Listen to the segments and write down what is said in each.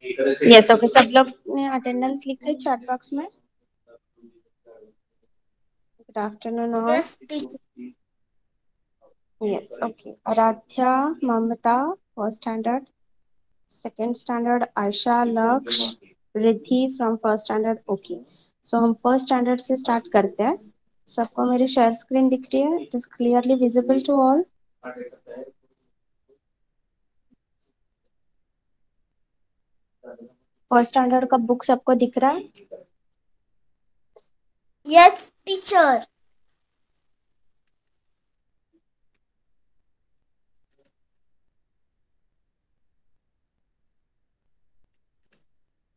Yes okay, सब लोग ने अटेंडेंस लिखा है चैट बॉक्स में। Good afternoon all. Yes teacher. Yes okay, Aaradhya, Mamta first standard, second standard Ayesha, Lakshya, Riddhi from first standard. Okay, so हम फर्स्ट स्टैंडर्ड से स्टार्ट करते हैं। सबको मेरी शेयर स्क्रीन दिख रही है? It is clearly visible to all? First standard का बुक सबको दिख रहा है? Yes teacher.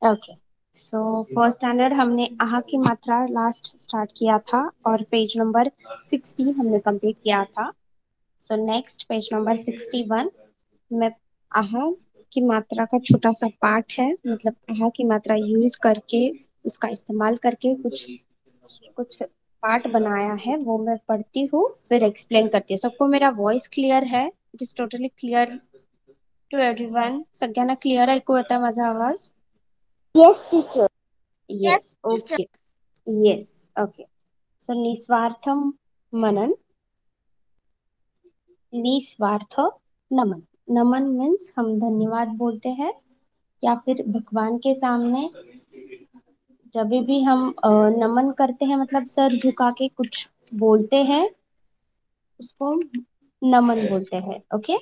Okay, so first standard हमने आहा की मात्रा लास्ट स्टार्ट किया था और पेज नंबर 60 हमने कंप्लीट किया था। सो नेक्स्ट पेज नंबर 61 में आहा की मात्रा का छोटा सा पार्ट है, मतलब आहा की मात्रा यूज करके, उसका इस्तेमाल करके कुछ कुछ पार्ट बनाया है, वो मैं पढ़ती हूँ फिर एक्सप्लेन करती हूँ। सबको मेरा वॉइस क्लियर है? It is totally clear to everyone? सगळ्यांना क्लियर ऐकू येता माझा आवाज? Yes teacher. Yes Yes, teacher. okay. Yes, okay. So निस्वार्थम मनन, निस्वार्थ नमन। नमन मीन्स हम धन्यवाद बोलते हैं, या फिर भगवान के सामने जब भी हम नमन करते हैं, मतलब सर झुका के कुछ बोलते हैं, उसको नमन बोलते हैं। Okay,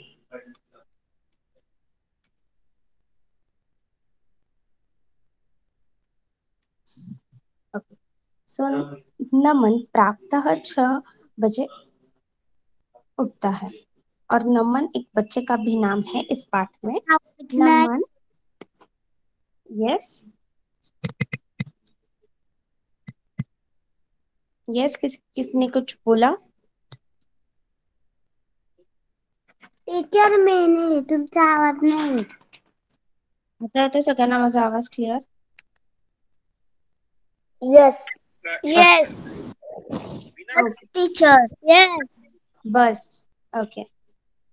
okay. सो नमन प्रातः 6 बजे उठता है, और नमन एक बच्चे का भी नाम है इस पाठ में। नमन, यस यस, किसने कुछ बोला? टीचर मैंने तुमचा आवाज नाही। आता येतो सगळ्यांना माझा आवाज clear? Yes. Yes okay, teacher. Yes. बस। ओके,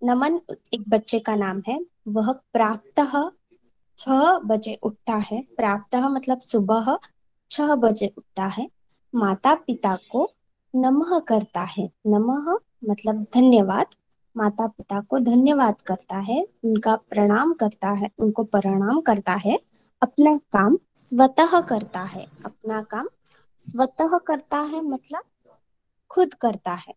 नमन एक बच्चे का नाम है। वह प्रातः 6 बजे उठता है। प्रातः मतलब सुबह 6 बजे उठता है। माता पिता को नमः करता है। नमः मतलब धन्यवाद। माता पिता को धन्यवाद करता है, उनका प्रणाम करता है, उनको प्रणाम करता है। अपना काम स्वतः करता है। अपना काम स्वतः करता है मतलब खुद करता है,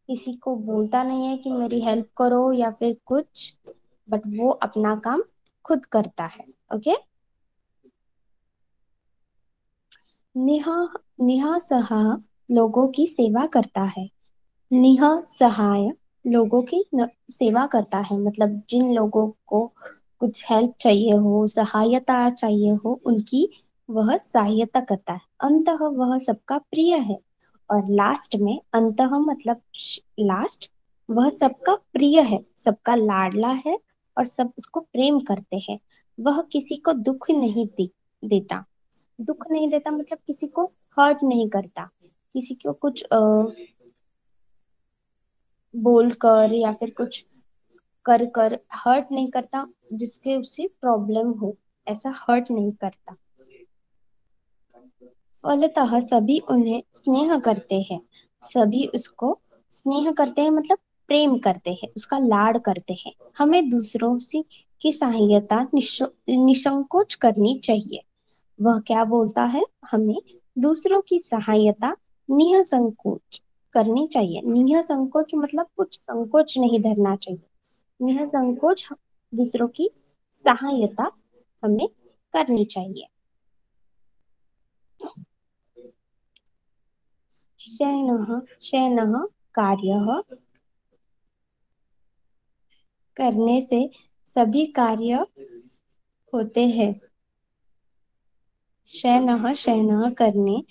किसी को बोलता नहीं है कि मेरी हेल्प करो या फिर कुछ, बट वो अपना काम खुद करता है। ओके, निहा निहा सहा लोगों की सेवा करता है। निहा सहाय लोगों की सेवा करता है, मतलब जिन लोगों को कुछ हेल्प चाहिए हो, सहायता चाहिए हो, उनकी वह सहायता करता है। अंतः वह सबका प्रिय है। और लास्ट में अंतः मतलब लास्ट, वह सबका प्रिय है, सबका लाडला है, और सब उसको प्रेम करते हैं। वह किसी को दुख नहीं देता। दुख नहीं देता मतलब किसी को हर्ट नहीं करता, किसी को कुछ बोलकर या फिर कुछ कर कर हर्ट नहीं करता, जिसके उससे प्रॉब्लम हो ऐसा हर्ट नहीं करता। फलतः सभी उन्हें स्नेह करते हैं। सभी उसको स्नेह करते हैं मतलब प्रेम करते हैं, उसका लाड करते हैं। हमें दूसरों से की सहायता निसंकोच करनी चाहिए। वह क्या बोलता है? हमें दूसरों की सहायता निसंकोच करनी चाहिए। निसंकोच मतलब कुछ संकोच नहीं धरना चाहिए। निसंकोच दूसरों की सहायता हमें करनी चाहिए। शयनः शयनः कार्यः, करने से सभी कार्य होते हैं। शयनः शयनः करने,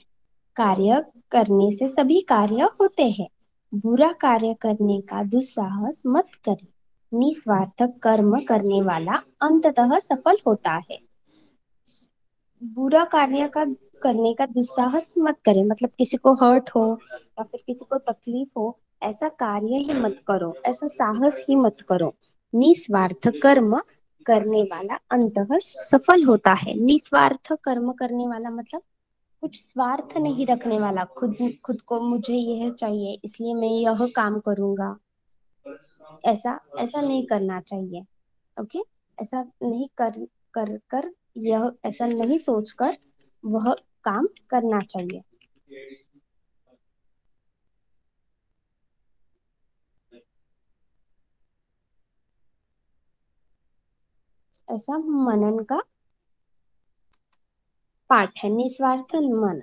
कार्य करने से सभी कार्य होते हैं। बुरा कार्य करने का दुस्साहस मत करें। निस्वार्थ कर्म करने वाला अंततः सफल होता है। बुरा कार्य का करने का दुस्साहस मत करें, मतलब किसी को हर्ट हो या फिर किसी को तकलीफ हो, ऐसा कार्य ही मत करो, ऐसा साहस ही मत करो। निस्वार्थ कर्म करने वाला अंततः सफल होता है। निस्वार्थ कर्म करने वाला मतलब कुछ स्वार्थ नहीं रखने वाला, खुद खुद को मुझे यह चाहिए इसलिए मैं यह काम करूंगा, ऐसा ऐसा नहीं करना चाहिए। ओके, ऐसा नहीं कर यह ऐसा नहीं सोचकर वह काम करना चाहिए। ऐसा मनन का पाठ है। निस्वार्थ मन,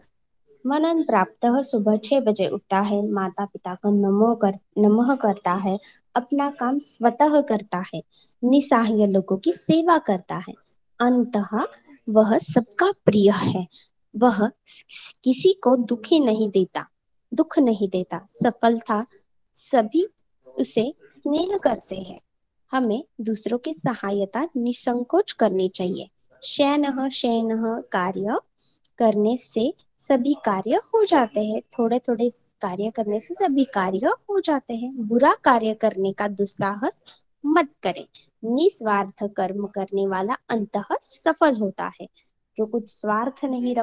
मनन प्राप्त सुबह 6 बजे उठता है, माता पिता का नमः करता है, अपना काम स्वतः करता है, निसहाय लोगों की सेवा करता है, अंततः वह सबका प्रिय है, वह किसी को दुख नहीं देता, सफलता सभी उसे स्नेह करते हैं। हमें दूसरों की सहायता निसंकोच करनी चाहिए। शयनः शयनः कार्य करने से सभी कार्य हो जाते हैं। थोड़े थोड़े कार्य करने से सभी कार्य हो जाते हैं। बुरा कार्य करने का दुस्साहस मत करें। निस्वार्थ कर्म करने वाला अंततः सफल होता है। जो कुछ स्वार्थ नहीं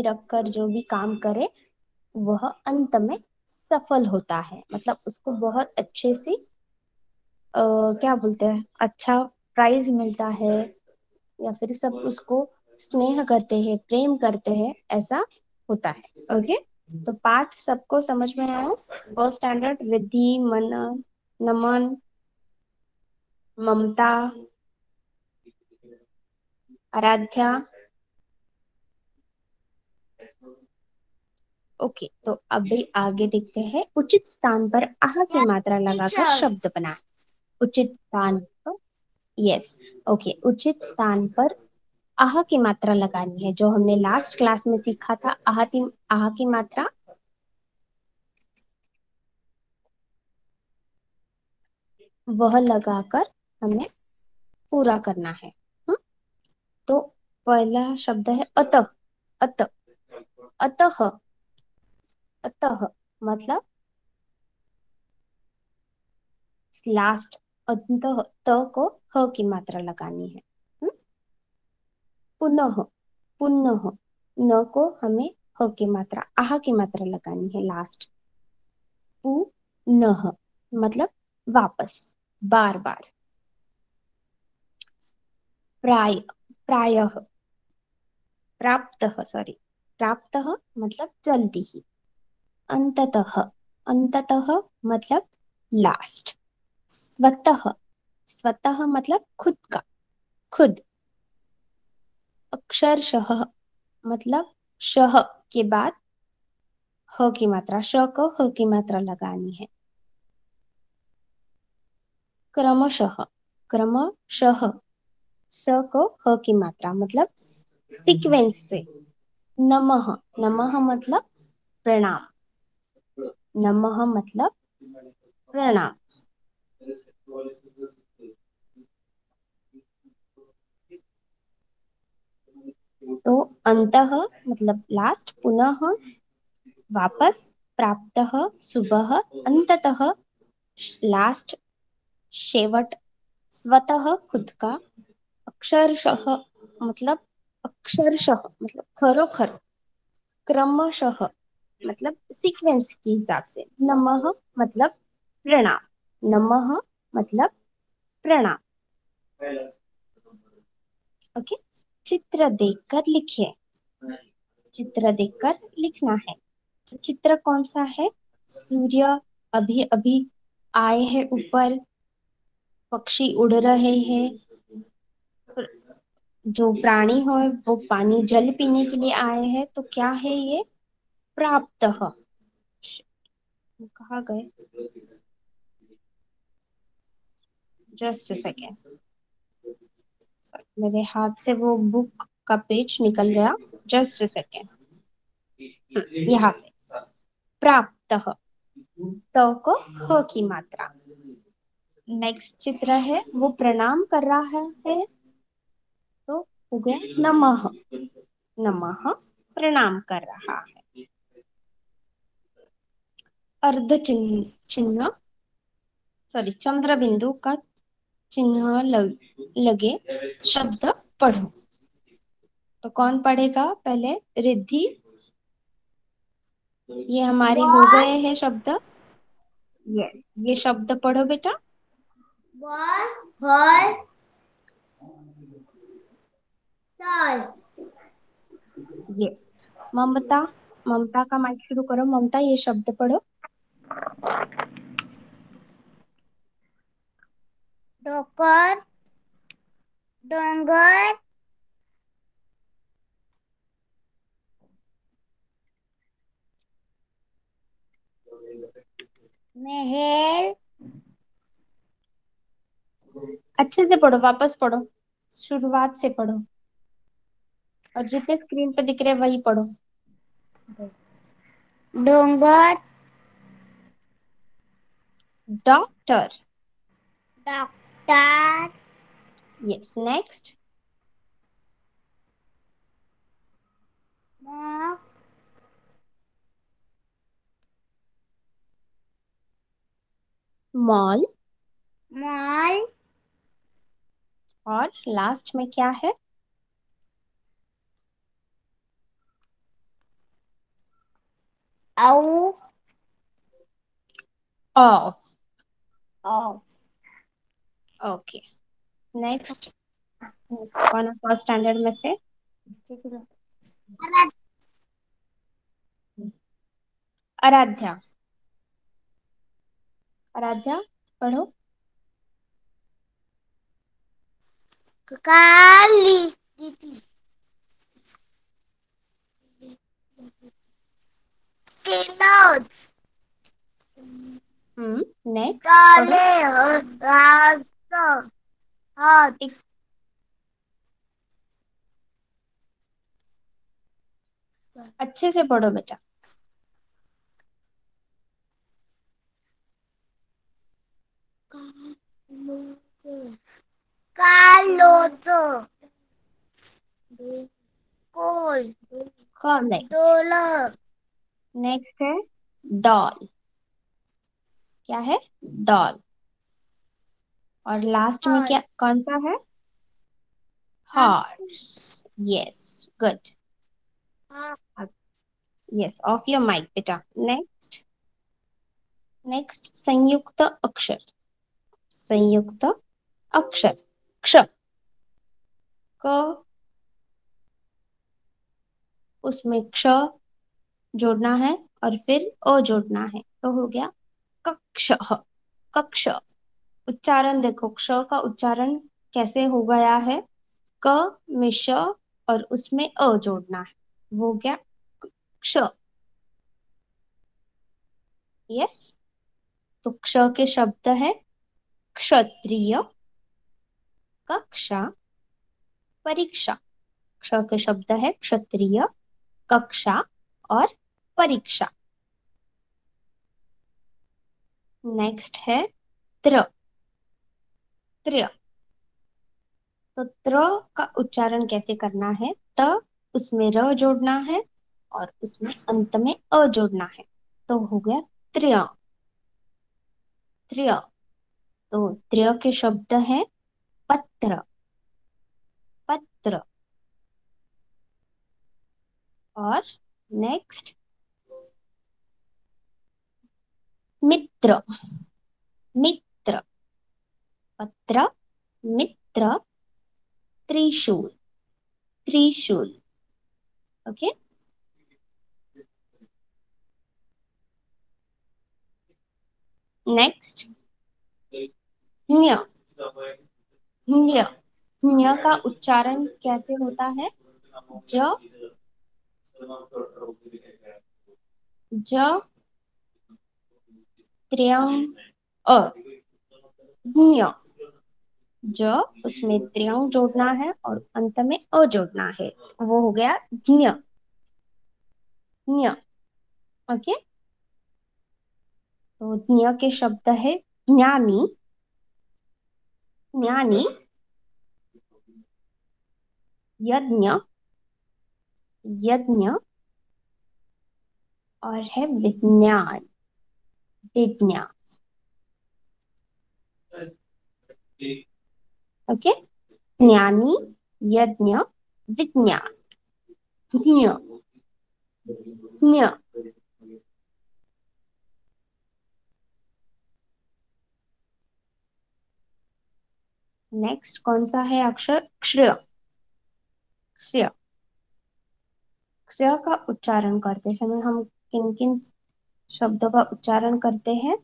रखकर जो भी काम करे वह अंत में सफल होता है। मतलब उसको बहुत अच्छे से क्या बोलते हैं, अच्छा प्राइज मिलता है, या फिर सब उसको स्नेह करते हैं, प्रेम करते हैं, ऐसा होता है। ओके, तो पाठ सबको समझ में आया? फर्स्ट स्टैंडर्ड, रिद्धि, मनन, नमन, ममता, आराध्या। ओके, तो अभी आगे देखते हैं। उचित स्थान पर आह की मात्रा लगाकर शब्द बनाए। उचित स्थान पर, यस, ओके, उचित स्थान पर आह की मात्रा लगानी है। जो हमने लास्ट क्लास में सीखा था, आह की मात्रा वह लगाकर हमें पूरा करना है। हम्म? तो पहला शब्द है अतः। अत अतः अतः मतलब लास्ट, अंतः, त को ह की मात्रा लगानी है। हम्म? पुनः, पुनः, न को हमें ह की मात्रा, आह की मात्रा लगानी है लास्ट। पुनः मतलब वापस, बार बार। प्राय, प्रायः, प्राप्तः, सॉरी, प्राप्तः मतलब जल्दी ही। अंततः, अंततः मतलब लास्ट। स्वतः, स्वतः मतलब खुद का, खुद। अक्षरशः मतलब शह के बाद ह की मात्रा, श को ह की मात्रा लगानी है। क्रमशः, क्रमशः, श को ह की मात्रा मतलब सीक्वेंस से। नमः, नमः मतलब प्रणाम, नमः मतलब प्रणाम। तो अंतः मतलब लास्ट, पुनः वापस, प्राप्तः सुबह, अंततः लास्ट शेवट, स्वतः खुद का, अक्षरशः मतलब अक्षरशः मतलब खरोखर, क्रमशः मतलब सीक्वेंस के हिसाब से, नमः मतलब प्रणाम, नमः मतलब प्रणाम। ओके, चित्र देखकर लिखिए। चित्र देखकर लिखना है। तो चित्र कौन सा है? सूर्य अभी अभी आए हैं ऊपर, पक्षी उड़ रहे हैं, जो प्राणी हो वो पानी जल पीने के लिए आए हैं। तो क्या है ये? प्राप्त। कहाँ गए? जस्ट अ सेकेंड, मेरे हाथ से वो बुक का पेज निकल गया। जस्ट अ सेकेंड, यहाँ पे प्राप्त, तो को ह की मात्रा। नेक्स्ट चित्र है, वो प्रणाम कर रहा है, तो हो गया नमः, नमः प्रणाम कर रहा है। अर्ध चिन्ह, चिन्ह, सॉरी, चंद्र बिंदु का चिन्ह लगे शब्द पढ़ो। तो कौन पढ़ेगा पहले? रिद्धि। ये हमारे हो बॉल, गए हैं शब्द। ये शब्द पढ़ो बेटा। बॉल, बॉल, सॉल, यस। ममता, ममता का माइक शुरू करो। ममता, ये शब्द पढ़ो। डोकर, डोंगर, महल, अच्छे से पढ़ो, वापस पढ़ो, शुरुआत से पढ़ो, और जितने स्क्रीन पे दिख रहे हैं वही पढ़ो। डोंगर, doctor. Doctor, yes, next. Mock, mall. Mall, और लास्ट में क्या है? औ, ऑफ। Of, okay, next. कौन है फर्स्ट स्टैंडर्ड में से? आराध्या। आराध्या, पढ़ो। काली, किलोज, नेक्स्ट पढ़ो। काले, रास्ता, हाथ, एक अच्छे से पढ़ो बेटा। कालोजो, कोल, करेक्ट। डॉलर, नेक्स्ट है डॉल। क्या है? डॉल। और लास्ट में क्या, कौन सा है? Horse. Yes, good. Yes, off your mic बेटा। नेक्स्ट। नेक्स्ट, संयुक्त अक्षर। संयुक्त अक्षर। क्ष। क, उसमें क्ष जोड़ना है और फिर अ जोड़ना है, तो हो गया कक्ष। कक्ष। उच्चारण देखो, क्ष का उच्चारण कैसे हो गया है? क में श और उसमें अ जोड़ना है, वो हो गया क्ष। यस। तो क्ष के शब्द है क्षत्रिय, कक्षा, परीक्षा। क्ष के शब्द है क्षत्रिय, कक्षा और परीक्षा। नेक्स्ट है त्र। त्र। तो त्र का उच्चारण कैसे करना है? त, उसमें र जोड़ना है और उसमें अंत में अ जोड़ना है, तो हो गया त्र्य। त्र्य। तो त्र्य के शब्द है पत्र। पत्र। और नेक्स्ट मित्र। मित्र। पत्र, मित्र, त्रिशूल। त्रिशूल। ओके। नेक्स्ट न्य। न्य। न्य का उच्चारण कैसे होता है? ज, ज, त्र्यं, अ, न्य। ज, उसमें त्र्यं जोड़ना है और अंत में अ जोड़ना है, वो हो गया न्य। न्य। ओके। तो ज्ञ के शब्द है ज्ञानी। ज्ञानी, यज्ञ, यज्ञ, और है विज्ञान। विज्ञान। ओके, ज्ञानी, यज्ञ, विज्ञान, ज्ञ, ज्ञ। नेक्स्ट कौन सा है अक्षर? क्ष। क्ष। क्ष का उच्चारण करते समय हम किन किन शब्दों का उच्चारण करते हैं?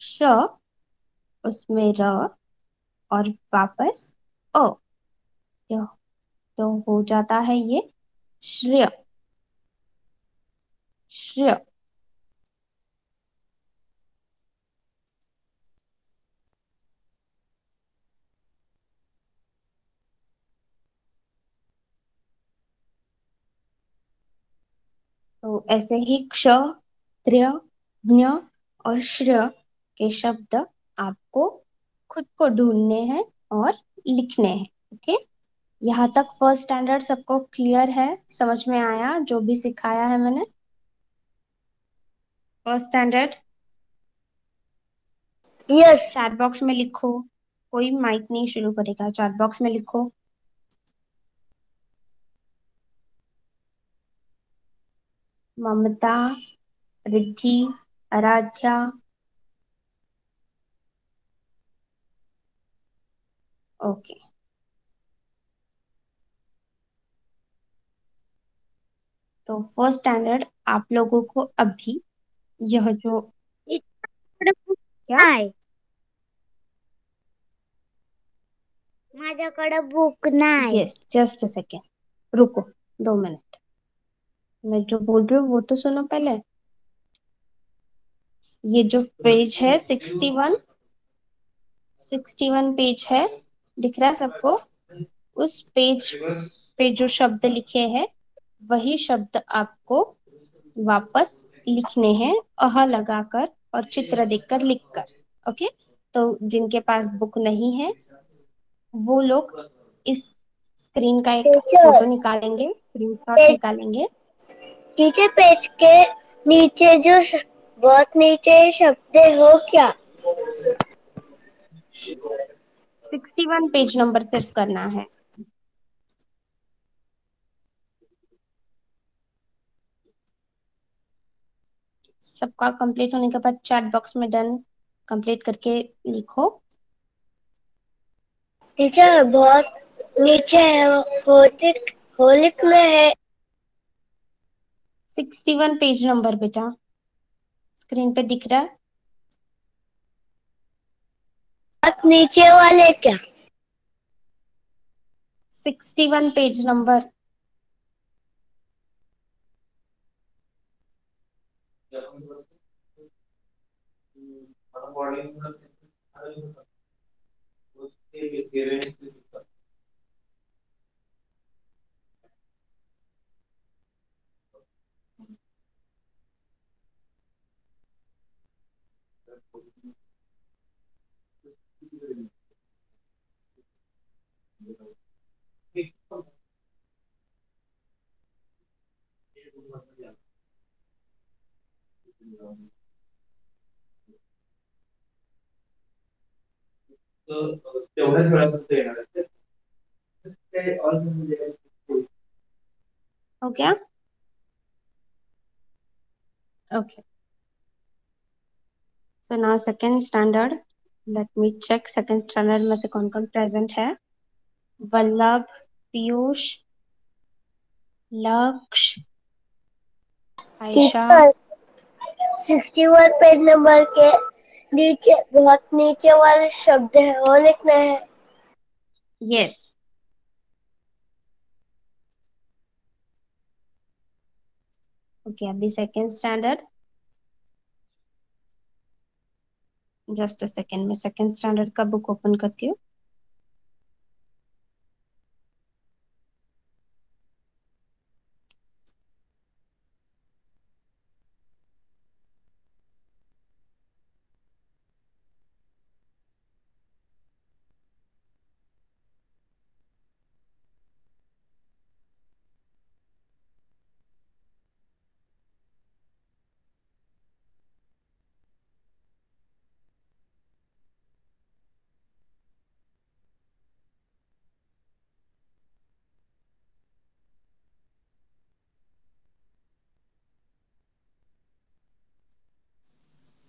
श, उसमें र, और वापस अ, तो तो हो जाता है ये श्रेय। श्रेय। तो ऐसे ही क्ष, त्र्य, ज्ञ और श्रेय के शब्द आपको खुद को ढूंढने हैं और लिखने हैं। ओके, यहाँ तक फर्स्ट स्टैंडर्ड सबको क्लियर है? समझ में आया जो भी सिखाया है मैंने? First standard yes. Chat box में लिखो। कोई माइक नहीं शुरू करेगा, चैट बॉक्स में लिखो। ममता, रिद्धि, आराध्या। ओके, तो फर्स्ट स्टैंडर्ड आप लोगों को अभी यह जो माझ्याकडे बुक क्या? नाही. माझ्याकडे बुक नाही. यस, जस्ट अ सेकेंड, रुको 2 मिनट। मैं जो बोल रही हूँ वो तो सुनो पहले। ये जो पेज है 61, 61 पेज है, दिख रहा है सबको? उस पेज पे जो शब्द लिखे हैं वही शब्द आपको वापस लिखने हैं, अह लगाकर और चित्र देखकर लिखकर। ओके, तो जिनके पास बुक नहीं है वो लोग इस स्क्रीन का एक टीचर, फोटो निकालेंगे, स्क्रीनशॉट पेज निकालेंगे। टीचर पेज के नीचे जो बहुत नीचे शब्द हो क्या? 61 पेज नंबर सिर्फ करना है। सबका कंप्लीट होने के बाद चैट बॉक्स में डन कंप्लीट करके लिखो। टीचर बहुत नीचे है, हो लिखना है. 61 पेज नंबर बेटा, स्क्रीन पे दिख रहा है? बहुत नीचे वाले क्या? 61 पेज नंबर। हो गया? Okay, so now second standard. Let me check second standard में से कौन कौन प्रेजेंट है। वल्लभ, पीयूष, लक्ष्य, आयशा। टीचर 61 पेज नंबर के नीचे बहुत नीचे वाले शब्द है वो लिखना है. यस, ओके, अभी second standard. Just a second, मैं सेकंड स्टैंडर्ड का बुक ओपन करती हूँ।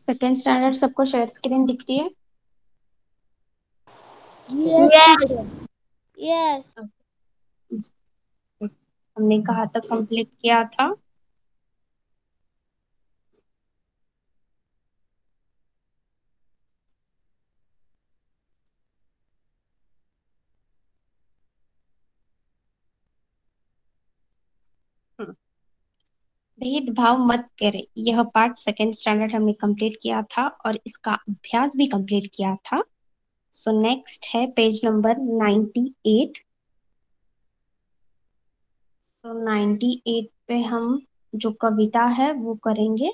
सेकेंड स्टैंडर्ड सबको शेयर स्क्रीन दिख रही है? Yes teacher. यस। हमने कहाँ तक कंप्लीट किया था? भेदभाव मत करे, यह पार्ट सेकेंड स्टैंडर्ड हमने कंप्लीट किया था और इसका अभ्यास भी कंप्लीट किया था। सो नेक्स्ट है पेज नंबर 98। सो 98 पे हम जो कविता है वो करेंगे।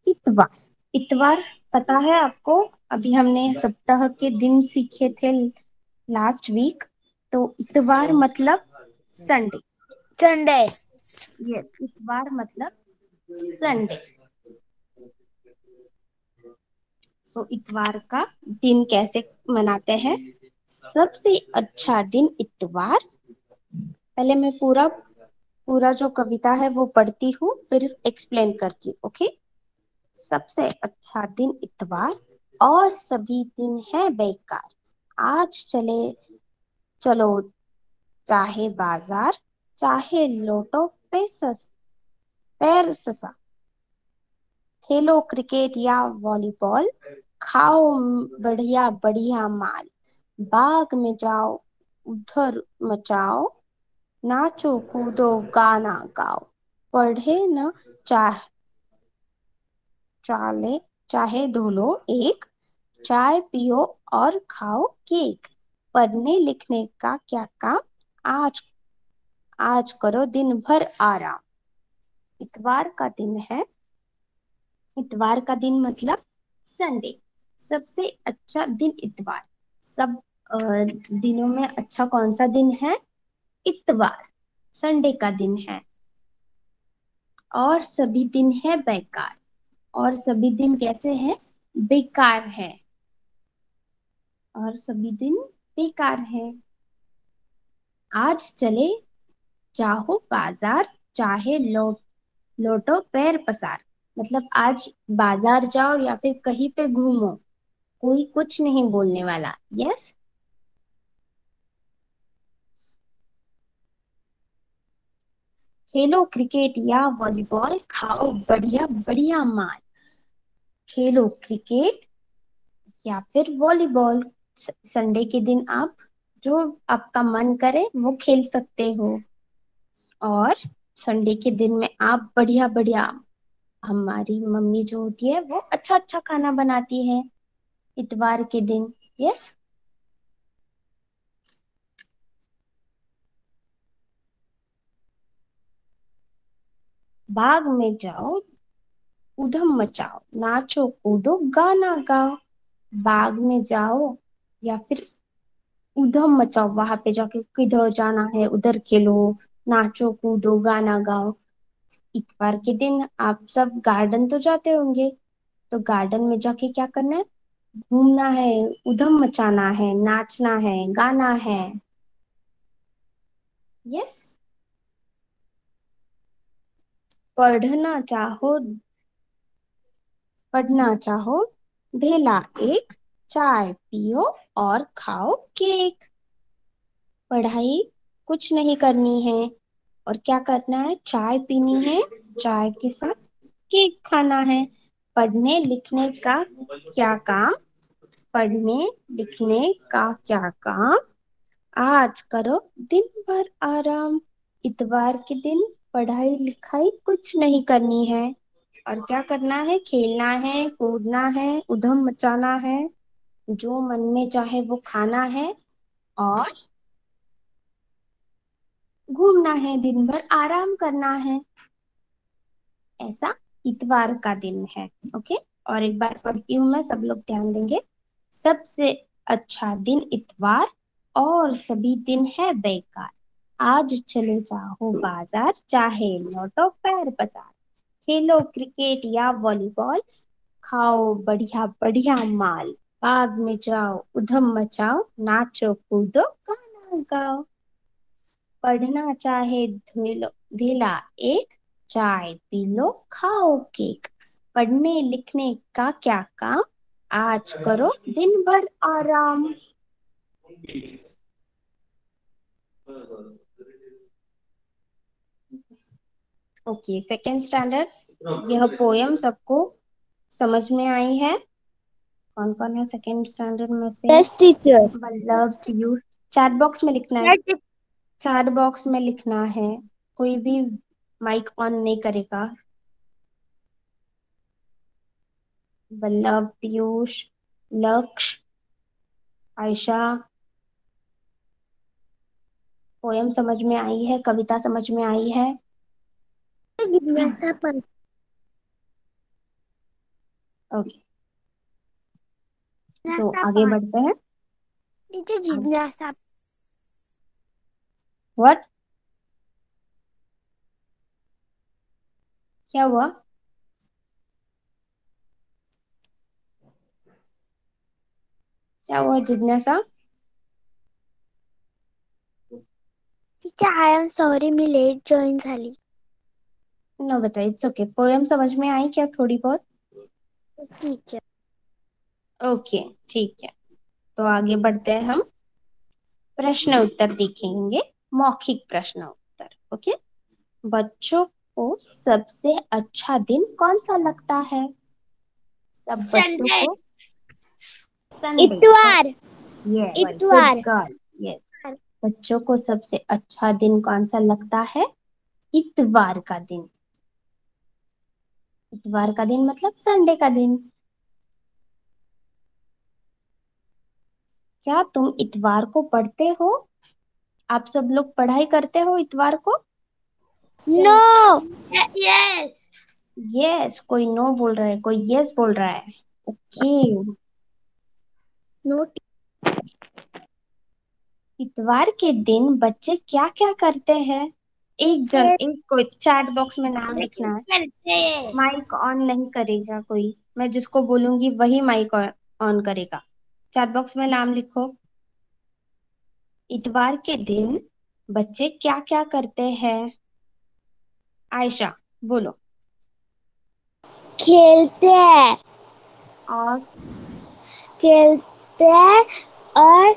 इतवार। इतवार पता है आपको? अभी हमने सप्ताह के दिन सीखे थे लास्ट वीक। तो इतवार मतलब संडे। संडे। ये इतवार मतलब संडे। सो इतवार का दिन कैसे मनाते हैं? सबसे अच्छा दिन इतवार। पहले मैं पूरा पूरा जो कविता है वो पढ़ती हूँ, फिर एक्सप्लेन करती हूँ। ओके। सबसे अच्छा दिन इतवार और सभी दिन है बेकार। आज चलो चाहे बाजार, चाहे लोटो पैर ससा, खेलो क्रिकेट या वॉलीबॉल, खाओ बढ़िया बढ़िया माल, बाग में जाओ उधर मचाओ, नाचो कूदो गाना गाओ, पढ़े न चाह चाले चाहे धुलो एक, चाय पियो और खाओ केक, पढ़ने लिखने का क्या काम, आज आज करो दिन भर आराम। इतवार का दिन है। इतवार का दिन मतलब संडे। सबसे अच्छा दिन इतवार। सब दिनों में अच्छा कौन सा दिन है? इतवार, संडे का दिन है। और सभी दिन है बेकार। और सभी दिन कैसे है? बेकार है। और सभी दिन बेकार है। आज चले चाहो बाजार, चाहे लोटो पैर पसार। मतलब आज बाजार जाओ या फिर कहीं पे घूमो, कोई कुछ नहीं बोलने वाला। यस। खेलो क्रिकेट या वॉलीबॉल, खाओ बढ़िया बढ़िया माल। खेलो क्रिकेट या फिर वॉलीबॉल। संडे के दिन आप जो आपका मन करे वो खेल सकते हो। और संडे के दिन में आप बढ़िया बढ़िया, हमारी मम्मी जो होती है वो अच्छा अच्छा खाना बनाती है इतवार के दिन। यस। बाग में जाओ उधम मचाओ, नाचो कूदो गाना गाओ। बाग में जाओ या फिर उधम मचाओ, वहां पे जाके किधर जाना है उधर खेलो, नाचो कूदो गाना गाओ। इतवार के दिन आप सब गार्डन तो जाते होंगे, तो गार्डन में जाके क्या करना है? घूमना है, उधम मचाना है, नाचना है, गाना है। यस। पढ़ना चाहो पढ़ना चाहो ढेला एक, चाय पियो और खाओ केक। पढ़ाई कुछ नहीं करनी है और क्या करना है? चाय पीनी है, चाय के साथ केक खाना है। पढ़ने लिखने का क्या काम? पढ़ने लिखने का क्या काम, आज करो दिन भर आराम। इतवार के दिन पढ़ाई लिखाई कुछ नहीं करनी है और क्या करना है? खेलना है, कूदना है, उधम मचाना है, जो मन में चाहे वो खाना है और घूमना है, दिन भर आराम करना है। ऐसा इतवार का दिन है। ओके। और एक बार पढ़ती हूँ मैं, सब लोग ध्यान देंगे। सबसे अच्छा दिन इतवार और सभी दिन है बेकार। आज चले जाओ बाजार, चाहे लौटो पैर पसार। खेलो क्रिकेट या वॉलीबॉल, खाओ बढ़िया बढ़िया माल। बाग में जाओ, उधम मचाओ, नाचो कूदो गाना गाओ। पढ़ना चाहे धीला एक, चाय पी लो खाओ केक। पढ़ने लिखने का क्या काम, आज करो दिन भर आराम। Okay, second standard. यह पोयम सबको समझ में आई है? कौन कौन है सेकेंड स्टैंडर्ड में से? Yes teacher. मतलब यू चैट बॉक्स में लिखना है। चैट बॉक्स में लिखना है, कोई भी माइक ऑन नहीं करेगा। वल्लभ, पीयूष, लक्ष्य, आयशा, पोयम समझ में आई है? कविता समझ में आई है? जिज्ञासा पर ओके, तो आगे बढ़ते हैं। टीचर जिज्ञासा। व्हाट? क्या हुआ? क्या हुआ जिज्ञासा? Teacher I am sorry me let join झाली। नो बेटा, इट्स ओके। पोयम समझ में आई क्या थोड़ी बहुत? Yes teacher. ओके, ठीक है। तो आगे बढ़ते हैं हम। प्रश्न उत्तर देखेंगे, मौखिक प्रश्न उत्तर। ओके। बच्चों को सबसे अच्छा दिन कौन सा लगता है? सब बच्चों संडे। को संडे। इतवार। वेरी गुड इतवार। Girl, yes. बच्चों को सबसे अच्छा दिन कौन सा लगता है? इतवार का दिन। इतवार का दिन मतलब संडे का दिन। क्या तुम इतवार को पढ़ते हो? आप सब लोग पढ़ाई करते हो इतवार को? नो। यस। यस, कोई नो बोल रहा है, कोई यस बोल रहा है। ओके। नो। इतवार के दिन बच्चे क्या क्या करते हैं? एक कोई चैट बॉक्स में नाम लिखना है। माइक ऑन नहीं करेगा कोई, मैं जिसको बोलूंगी वही माइक ऑन करेगा। चैट बॉक्स में नाम लिखो। इतवार के दिन बच्चे क्या क्या करते हैं? आयशा, बोलो। खेलते हैं। और खेलते हैं और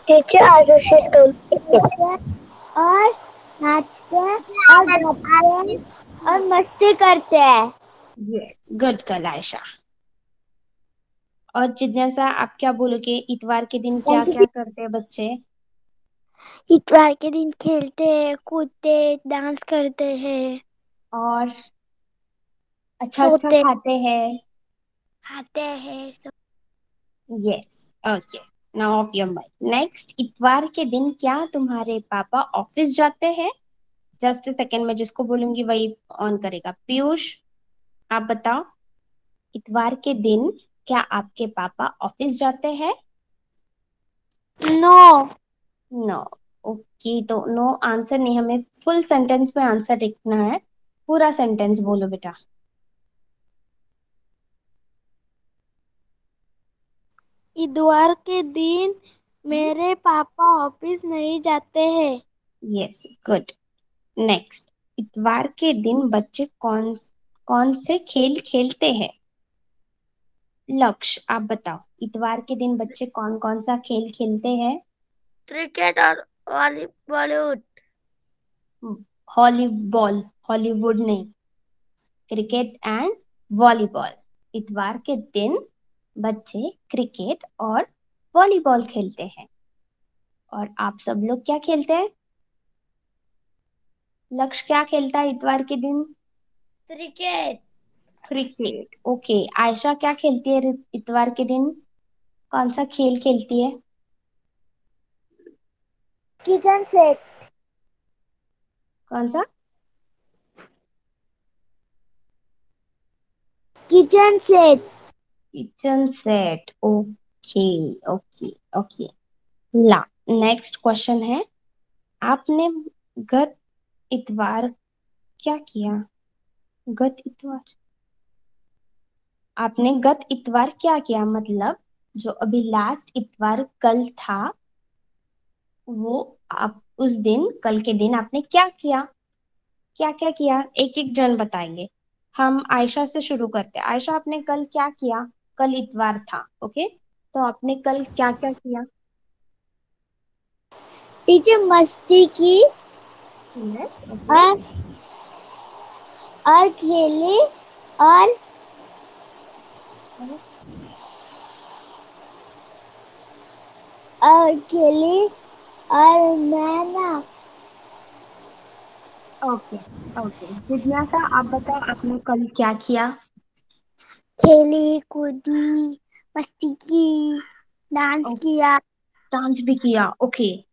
टीचर आशीष खेलते हैं और नाचते हैं और गाते हैं और मस्ती करते हैं। Yes, good girl Ayesha. और जिज्ञासा, आप क्या बोलोगे? इतवार के दिन क्या क्या करते हैं बच्चे? इतवार के दिन खेलते हैं, कूदते, डांस करते हैं, और अच्छा अच्छा सोते, खाते हैं। खाते हैं सब। Yes, okay. Now off your mic. Next, इतवार के दिन क्या तुम्हारे पापा ऑफिस जाते हैं? जस्ट सेकंड में जिसको बोलूंगी वही ऑन करेगा। पीयूष, आप बताओ। इतवार के दिन क्या आपके पापा ऑफिस जाते हैं? नो। नो। ओके, तो नो आंसर नहीं, हमें फुल सेंटेंस में आंसर लिखना है। पूरा सेंटेंस बोलो बेटा। इतवार के दिन मेरे पापा ऑफिस नहीं जाते हैं। Yes, good. नेक्स्ट, इतवार के दिन बच्चे कौन कौन से खेल खेलते हैं? लक्ष्य, आप बताओ। इतवार के दिन बच्चे कौन कौन सा खेल खेलते हैं? क्रिकेट और बॉलीवुड। हॉलीबॉल, हॉलीवुड नहीं। Cricket and volleyball. इतवार के दिन बच्चे क्रिकेट और वॉलीबॉल खेलते हैं। और आप सब लोग क्या खेलते हैं? लक्ष्य क्या खेलता है इतवार के दिन? क्रिकेट। क्रिकेट। ओके, आयशा क्या खेलती है इतवार के दिन? कौन सा खेल खेलती है? Kitchen set. कौन सा? Kitchen set. Kitchen set. Okay, okay, okay. ला, नेक्स्ट क्वेश्चन है। आपने गत इतवार क्या किया? गत इतवार आपने गत इतवार क्या किया, मतलब जो अभी लास्ट इतवार कल था, वो आप उस दिन, कल के दिन आपने क्या किया, क्या क्या किया, एक एक जन बताएंगे। हम आयशा से शुरू करते हैं। आयशा, आपने कल क्या किया? कल इतवार था, ओके, तो आपने कल क्या क्या किया? टीचर मस्ती की यस, ओके। और खेली और खेली और मैं ना ओके ओके, जिज्ञासा आप बताओ, आपने कल क्या किया? खेली कूदी मस्ती की डांस किया। डांस भी किया, ओके,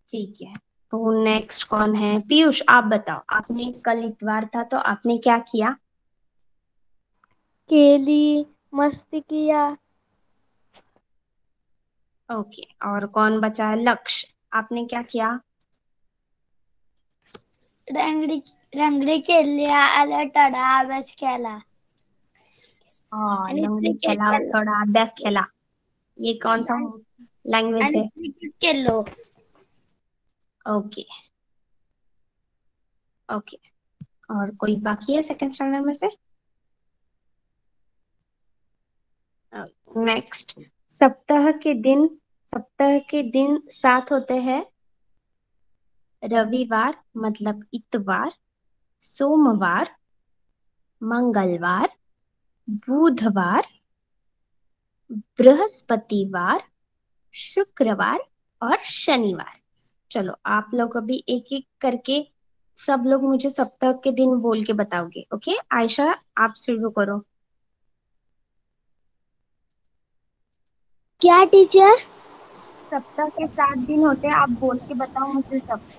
ठीक है। तो नेक्स्ट कौन है? पीयूष, आप बताओ, आपने कल इतवार था तो आपने क्या किया? खेली मस्ती किया। ओके, और कौन बचा? लक्ष्य, आपने क्या किया? रंगड़ी रंगड़ी खेलिया अलग टड़ा बस खेला हाँ, आणि लंगड़ी क्रिकेट खेला, खेलो थोड़ा बेस्ट खेला। ये कौन सा लैंग्वेज आणि है? क्रिकेट खेलो। ओके ओके, और कोई बाकी है सेकंड स्टैंडर्ड में से? नेक्स्ट, सप्ताह के दिन, सप्ताह के दिन 7 होते हैं। रविवार मतलब इतवार, सोमवार, मंगलवार, बुधवार, बृहस्पतिवार, शुक्रवार और शनिवार। चलो, आप लोग अभी एक एक करके सब लोग मुझे सप्ताह के दिन बोल के बताओगे, ओके? आयशा, आप शुरू करो। क्या टीचर? सप्ताह के 7 दिन होते हैं, आप बोल के बताओ मुझे सब।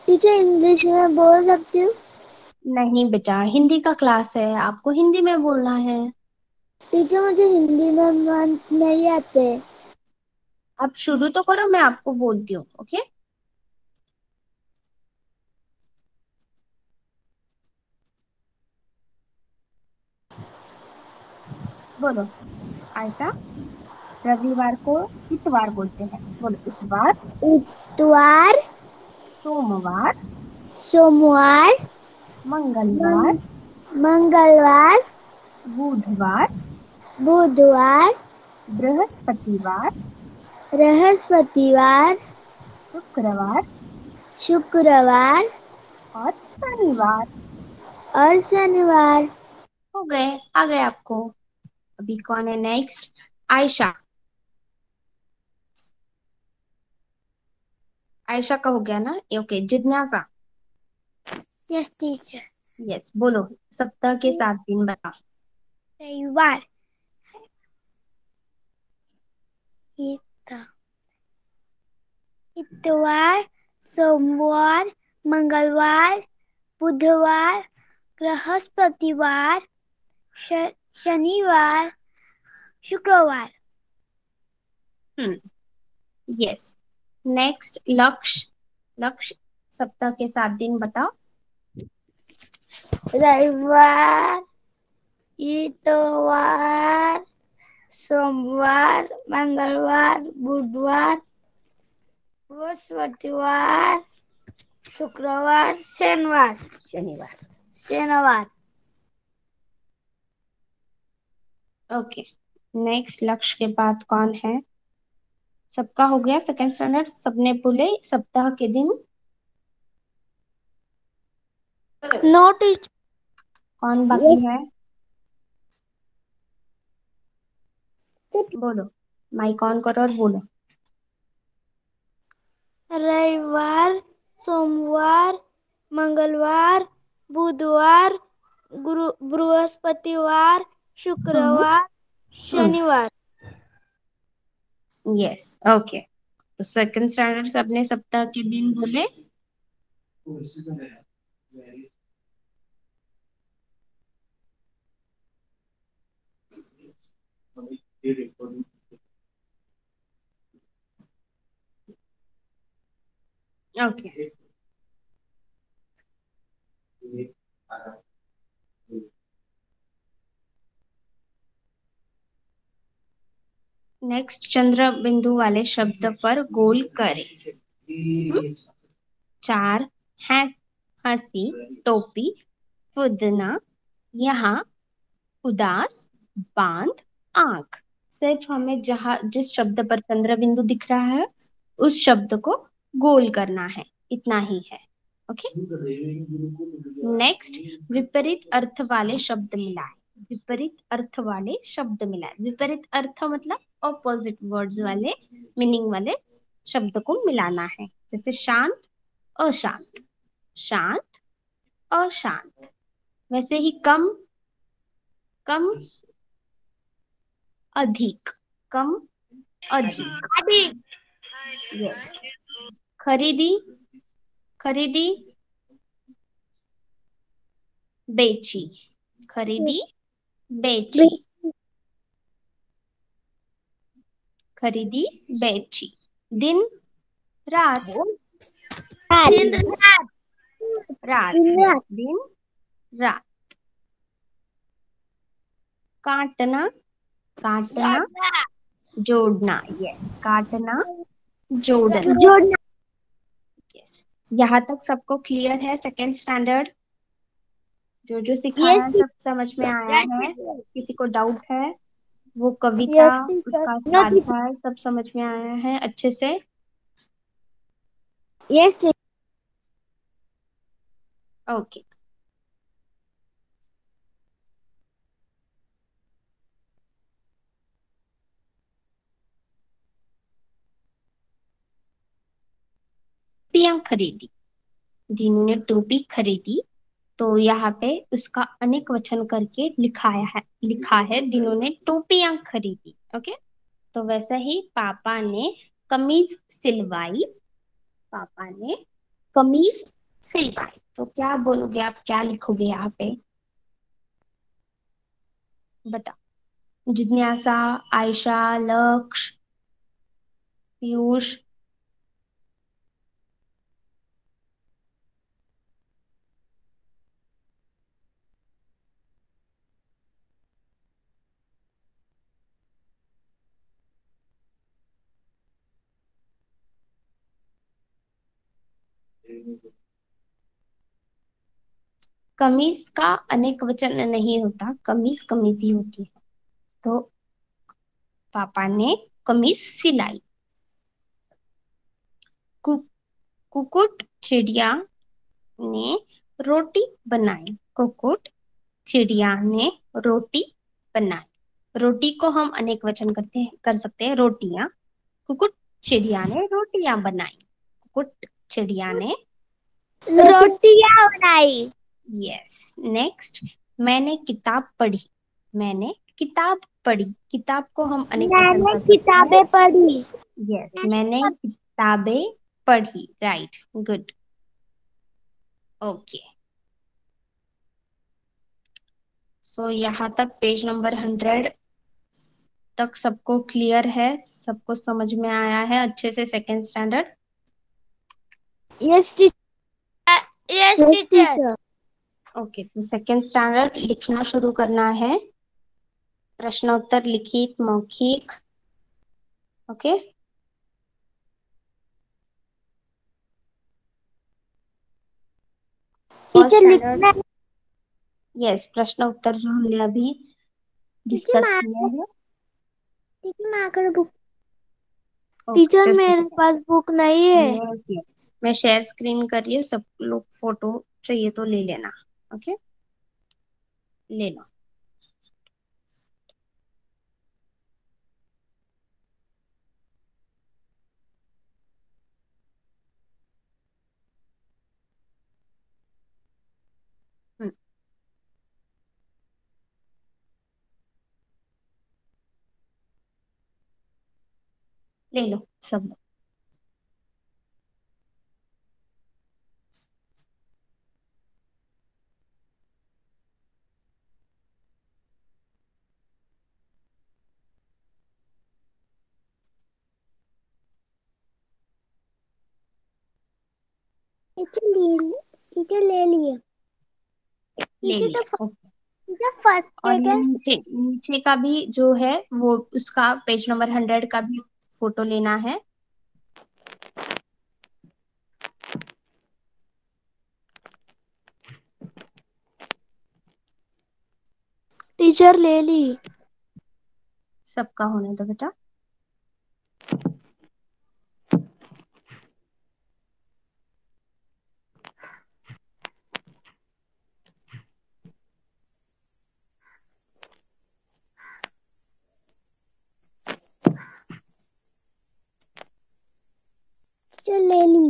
टीचर इंग्लिश में बोल सकती हूँ? नहीं बेटा, हिंदी का क्लास है, आपको हिंदी में बोलना है। टीचर मुझे हिंदी में नहीं आते। आप शुरू तो करो, मैं आपको बोलती हूँ, ओके? बोलो आयशा। रविवार को इतवार बोलते हैं, बोलो इतवार। इतवार सोमवार, सोमवार मंगलवार, मंग- मंगलवार बुधवार, बुधवार बृहस्पतिवार, बृहस्पतिवार शुक्रवार शुक्रवार और शनिवार। और शनिवार। हो गए, आ गए आपको। अभी कौन है नेक्स्ट? आयशा। आयशा का हो गया ना, ओके। जिज्ञासा। Yes teacher. यस, बोलो, सप्ताह के 7 दिन बताओ। रविवार इत- इतवार सोमवार मंगलवार बुधवार बृहस्पतिवार शनिवार शुक्रवार। हम्म, यस। नेक्स्ट, लक्ष्य। लक्ष्य, सप्ताह के 7 दिन बताओ। रविवार इतवार सोमवार मंगलवार बुधवार बृहस्पतिवार शुक्रवार शनिवार शनिवार शनिवार। ओके, नेक्स्ट, लक्ष्य के बाद कौन है? सबका हो गया सेकेंड स्टैंडर्ड, सबने बोले सप्ताह के दिन। नोट इज कौन बाकी है? बोलो, माइक ऑन करो और बोलो। रविवार सोमवार मंगलवार बुधवार बृहस्पतिवार हम्म शुक्रवार शनिवार। Yes, okay. तो सेकंड स्टैंडर्ड सबने सप्ताह के दिन बोले। ओके, नेक्स्ट, चंद्र बिंदु वाले शब्द पर गोल करें। चार, हंसी, टोपी, फुदना, यहाँ, उदास, बांध, आंख। सिर्फ हमें जहां जिस शब्द पर चंद्र बिंदु दिख रहा है उस शब्द को गोल करना है, इतना ही है। ओके। नेक्स्ट, विपरीत अर्थ वाले शब्द मिलाए। विपरीत अर्थ वाले शब्द मिलाए। विपरीत अर्थ मतलब ऑपोजिट वर्ड्स वाले, मीनिंग वाले शब्द को मिलाना है। जैसे शांत, अशांत, शांत, अशांत। वैसे ही कम, कम, अधिक, कम, अधिक। अधिक। यस। खरीदी, खरीदी, बेची, खरीदी, बेची, खरीदी, बेची। दिन, रात, दिन दिन, रात। रात। दिन यस, रात। दिन, रात। काटना, काटना, जोड़ना। यस, काटना, जोड़ना। जोड़ना। यस। यहाँ तक सबको क्लियर है? सेकेंड स्टैंडर्ड जो जो सिखाया यस है सब समझ में आया है? टीचर। किसी को डाउट है? वो कविता, यस टीचर। उसका नो टीचर। स्वाध्याय सब समझ में आया है अच्छे से? Yes teacher. ओके। टोपियां खरीदी। दीनू ने टोपी खरीदी, तो यहाँ पे उसका अनेक वचन करके लिखा है दीनू ने टोपियां खरीदी। ओके। तो वैसा ही पापा ने कमीज सिलवाई। पापा ने कमीज सिलवाई। तो क्या बोलोगे आप, क्या लिखोगे यहाँ पे? बताओ। जिज्ञासा, आयशा, लक्ष्य, पीयूष। कमीज का अनेक वचन नहीं होता, कमीज कमीज ही होती है। तो पापा ने कमीज सिलाई। कु, कुकुट चिड़िया ने रोटी बनाई। कुकुट चिड़िया ने रोटी बनाई। रोटी को हम अनेक वचन कर सकते हैं, रोटियां। कुकुट चिड़िया ने रोटियां बनाई। कुकुट चिड़िया ने रोटियां बनाई। यस। नेक्स्ट, मैंने किताब पढ़ी। मैंने किताब पढ़ी। किताब को हम अनेक वचन मैंने कर सकते हैं। किताबें पढ़ी। यस, मैंने किताबें पढ़ी। Right, good. ओके। सो यहाँ तक पेज नंबर 100 तक सबको क्लियर है? सबको समझ में आया है अच्छे से second standard? Yes teacher. Yes teacher. Okay. तो सेकेंड स्टैंडर्ड लिखना शुरू करना है। प्रश्नोत्तर लिखित मौखिक। ओके। First teacher standard. लिखना। यस, प्रश्न उत्तर जो हमने अभी टीचर डिस्कस माँ किए हैं। टीचर माँ कर बुक। ओके, टीचर जस्ट मेरे पास बुक नहीं है। यस यस, मैं शेयर स्क्रीन कर रही हूँ, सब लोग फोटो चाहिए तो ले लेना। ओके, ले लो। हम्म, ले लो सब लोग। टीचर ले लिए। ले टीचर तो लिया। ओके। टीचर फर्स्ट और सेकंड नीचे नीचे का भी जो है वो उसका पेज नंबर 100 का भी फोटो लेना है। टीचर ले ली। सबका होने दो बेटा। टीचर ले ली।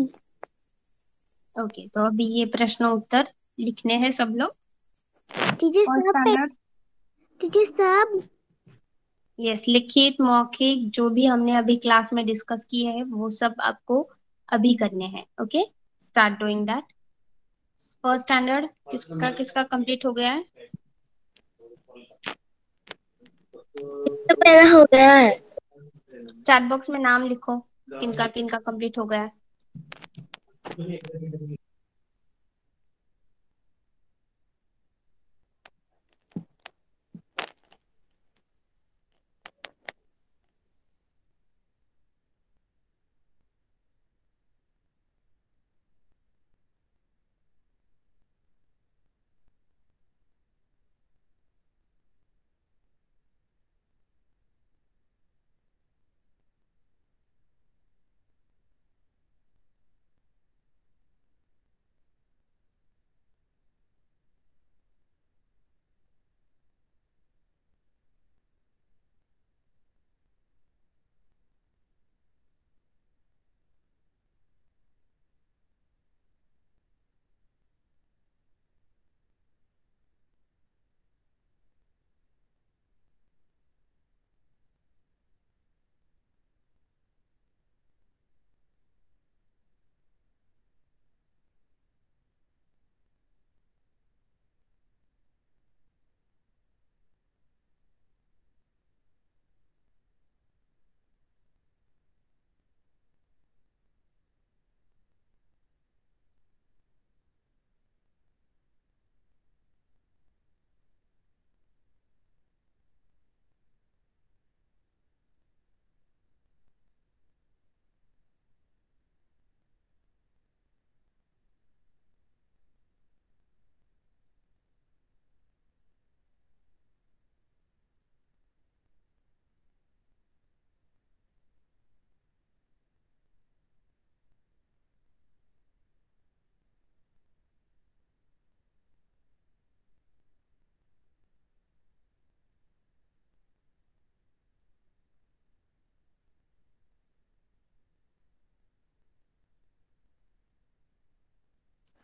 ओके, तो अभी ये प्रश्न उत्तर लिखने हैं सब लोग। टीचर और सब पे। स्टैंडर्ड। टीचर सब। यस, लिखित मौखिक जो भी हमने अभी क्लास में डिस्कस किए हैं वो सब आपको अभी करने हैं। Okay, start doing that. First standard किसका किसका कंप्लीट हो गया है? मेरा हो गया है। चैट बॉक्स में नाम लिखो, किनका किनका कंप्लीट हो गया है।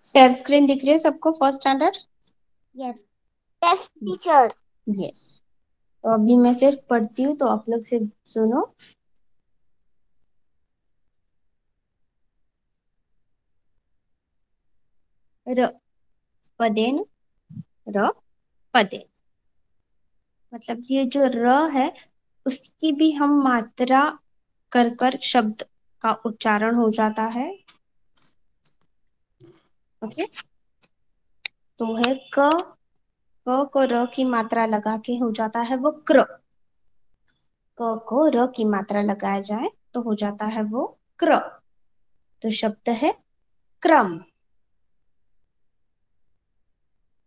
शेयर स्क्रीन दिख रही है सबको first standard? Yes. Yes teacher. Yes. तो अभी मैं सिर्फ पढ़ती हूँ तो आप लोग सिर्फ सुनो। र पदेन, र पदेन, मतलब ये जो र है उसकी भी हम मात्रा कर कर शब्द का उच्चारण हो जाता है। ओके, तो है क को र की मात्रा लगा के हो जाता है वो क्र। क को र की मात्रा लगाया जाए तो हो जाता है वो क्र। तो शब्द है क्रम।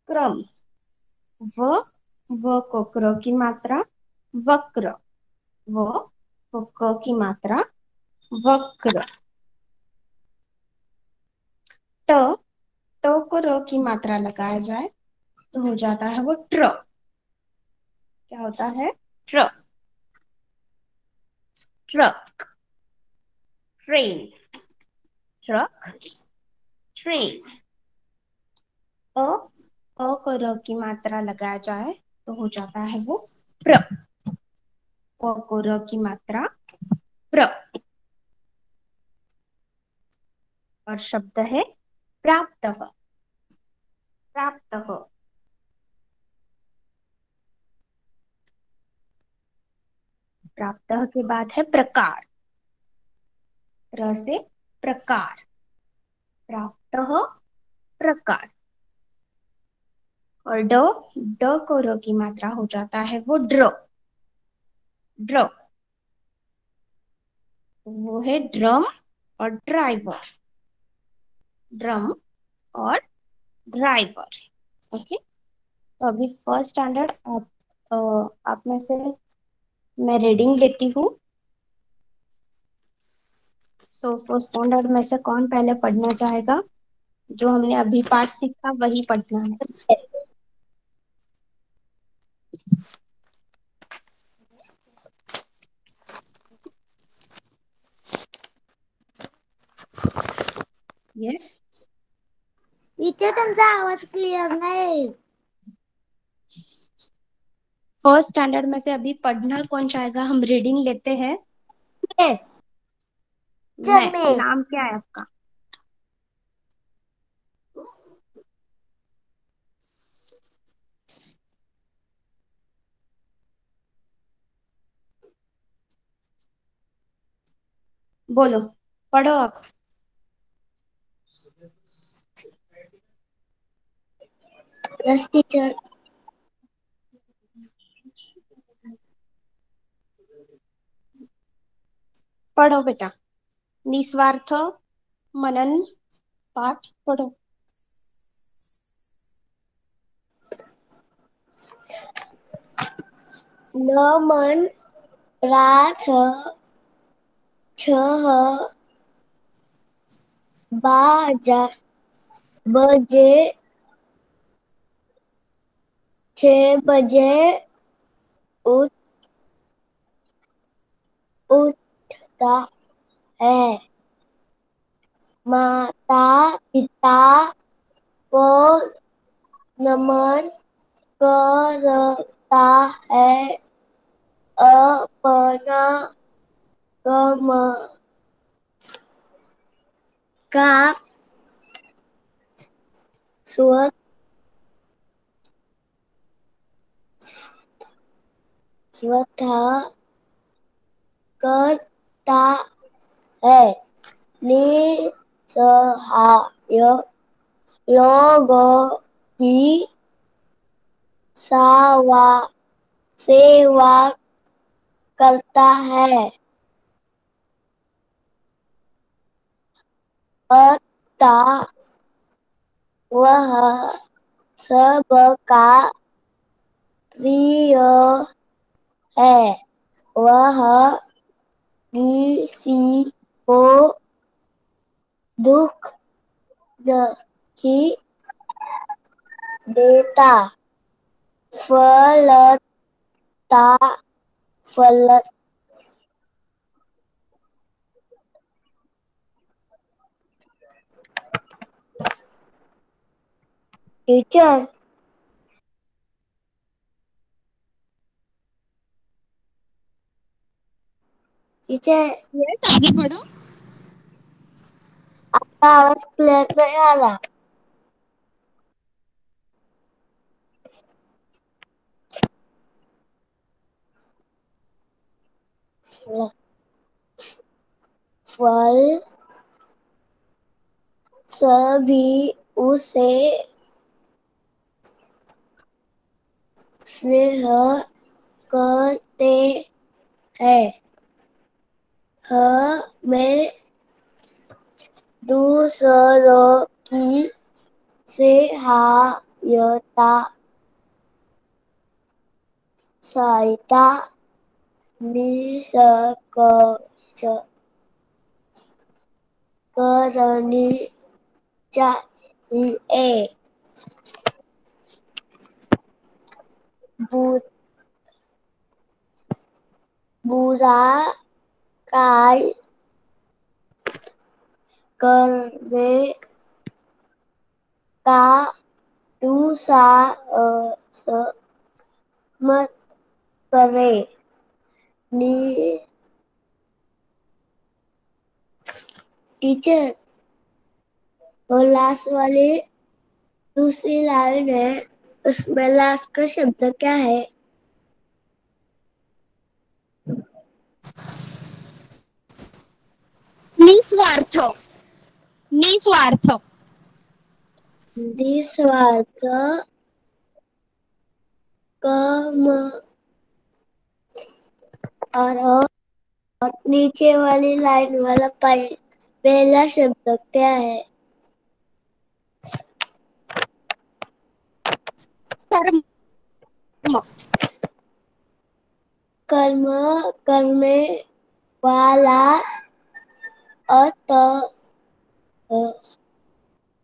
क्रम। व व को क्र की मात्रा वक्र। व को क की मात्रा वक्र। ट ट को र की मात्रा लगाया जाए तो हो जाता है वो ट्र। क्या होता है? ट्र। Truck, train, truck, train. अ अ को र की मात्रा लगाया जाए तो हो जाता है वो प्र। प को र की मात्रा प्र। और शब्द है प्राप्त। प्राप्त। प्राप्त के बाद है प्रकार। र से प्रकार। प्राप्त प्रकार। और ड, ड को र की मात्रा हो जाता है वो ड्र, ड्र। वो है ड्रम और ड्राइवर, ड्रम और ड्राइवर। ओके, तो अभी फर्स्ट स्टैंडर्ड आप में से मैं रीडिंग लेती हूँ। सो फर्स्ट स्टैंडर्ड में से कौन पहले पढ़ना चाहेगा? जो हमने अभी पाठ सीखा वही पढ़ना है। यस। टीचर तुमचा आवाज क्लियर नहीं। फर्स्ट स्टैंडर्ड में से अभी पढ़ना कौन चाहेगा? हम रीडिंग लेते हैं। मैं, में नाम क्या है आपका? बोलो, पढ़ो आप। Yes teacher. पढ़ो बेटा, निस्वार्थ मनन पाठ पढ़ो। न मन प्राथ छह बाजा बजे 6 बजे उठता है। माता पिता को नमन करता है। अपना काम का स्वतः करता है। निसहाय लोगों की सेवा करता है। अतः वह सबका प्रिय है। वह किसी को दुख नहीं देता। फलता फल टीचर टीचर यस, आगे बढ़ो। आपका आवाज क्लियर नहीं आ रहा। फल सभी उसे स्नेह करते हैं। हमें दूसरों की सहायता निष्कर्ष करनी चाहिए। बुरा कार्य करने का दुस्साहस मत करें। टीचर, वो लास्ट वाली दूसरी लाइन है, उसमें लास्ट का शब्द क्या है? निस्वार्थ, निस्वार्थ। निस्वार्थ क म और नीचे वाली लाइन वाला पहला शब्द क्या है? कर्म। कर्म करने वाला अत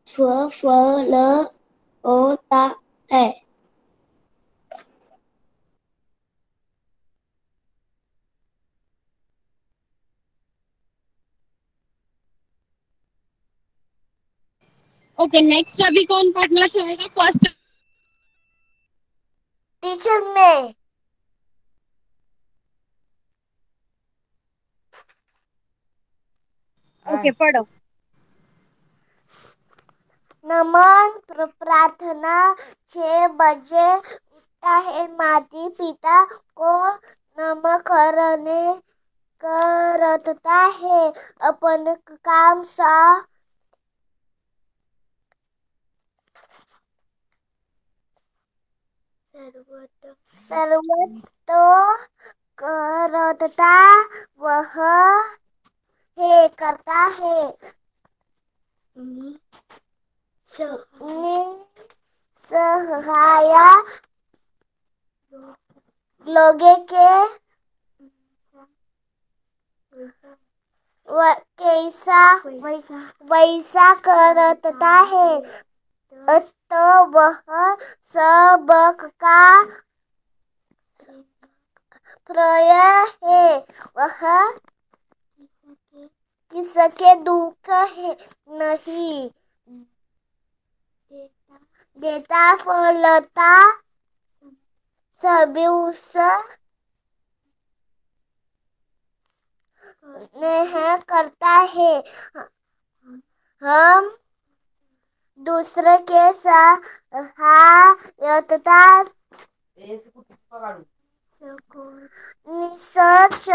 सफल होता है। ओके, नेक्स्ट अभी कौन पढ़ना चाहेगा? फर्स्ट टीचर में ओके, पढ़ो। नमन प्रार्थना 6 बजे उठता है। माता पिता को नमन करता है। अपन काम सा सर्वतो करता वह है करता है। सहाय लोगे के कैसा वैसा करता है। तो वह सबका प्रिय है। वह किसके दुख है नहीं देता। फलता सभी उस नेह करता है। हम दूसरे के सहायता निसच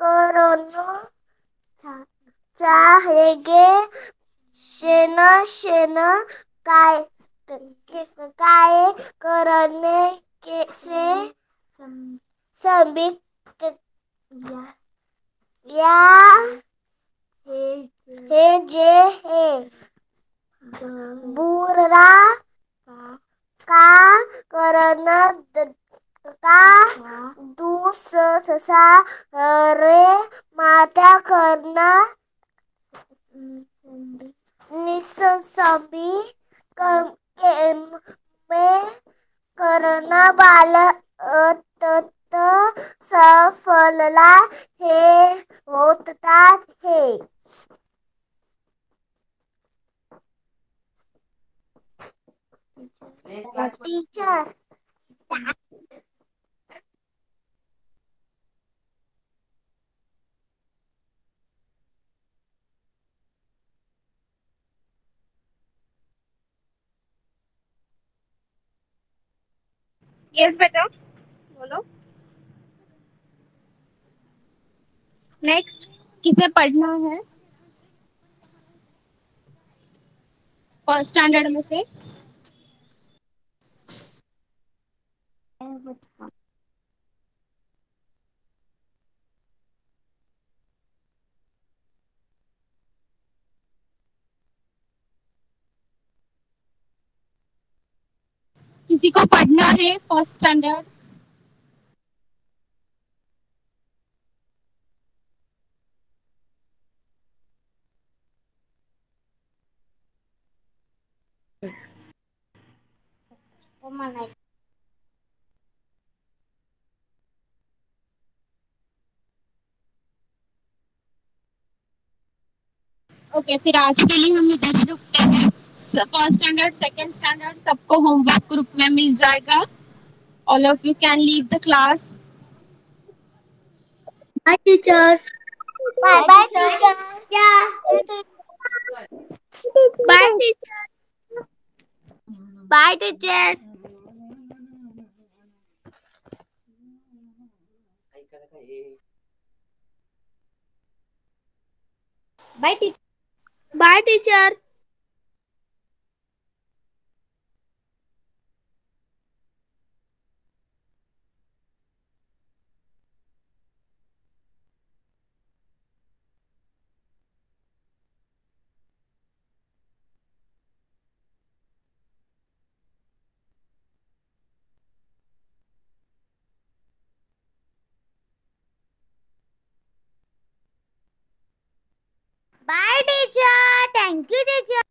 करना चाहेंगे। शेन काय काय करने के से सभी या है जे है बुरा का करना का दूसरा रे माता करना निसंबी में करना वाला अतत सफलता है होता है। टीचर यस बेटा, बोलो। नेक्स्ट किसे पढ़ना है फर्स्ट स्टैंडर्ड में से? किसी को पढ़ना है फर्स्ट स्टैंडर्ड? ओके, फिर आज के लिए हम इधर ही रुकते हैं। फर्स्ट स्टैंडर्ड सेकंड स्टैंडर्ड सबको होमवर्क ग्रुप में मिल जाएगा। All of you can leave the class. Bye teacher. Bye bye teacher. क्या bye teacher. Bye teacher. Bye teacher. Bye teacher. Teacher, thank you teacher.